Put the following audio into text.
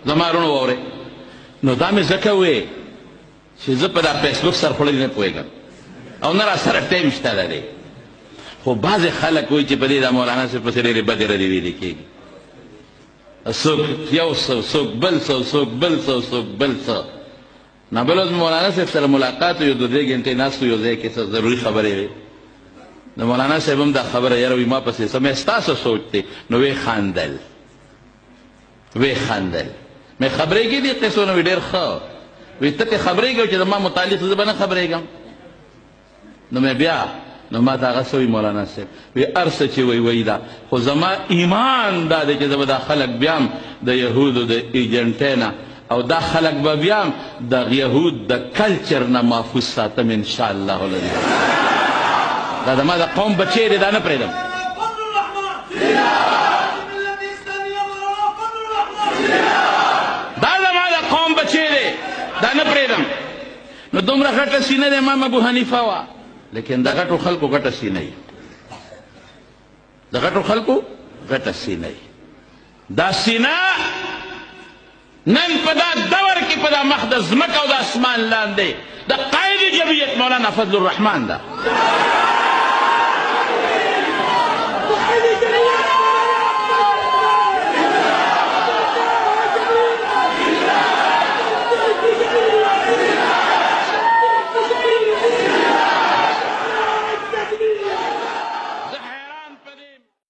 زما وروڼو واورئ نو دا مې ځکه وې چې زه په دا فیسبوک سرخوړلي نه پوهېږم او نه را سره ټایم شته لري خو بعضې خلک وایي چې په دې دا مولانا صاحب پسې ډېرې بدې ردې ویلې کېږي څوک یو څه څوک بل څه څوک بل څه څوک بل څه نه بل ورځ مولانا صاحب سره ملاقات یو 2 غنټې ناست یو ځای کې څه ضروري خبرې وې د مولانا صاحب هم دا خبره یاره وي ما پسې څه مې ستاسو سوچ دی نو ویې خندل مې خبرېږي دې قصو نه وي ډېر ښه وی ته پې خبرېږي چې زما متعلق زه به نه خبرېږم نو مې بیا نو ما ته هغه څه وي مولانا صاحب وی هر څه چې وی دا خو زما ایمان دا دی چې زه به دا خلک بیا هم د یهودو د ایجنټۍ نه او دا خلک به بیا هم د یهود د کلچر نه محفوظ ساتم انشاءالله العظیم دا زما د قوم بچی دی دا نه پرېږدم دا زما د قوم بچی دی دا نه پرېږدم نو دومره غټه سینه د امام ابو حنیفه وه لیکن د غټو خلکو غټه سینه یې د غټو خلکو غټه سینه یې دا سینه نن په دا دور کې په دا مخ د ځمکه او د اسمان لاندې د قائد جمعیت مولانا فضل الرحمن ده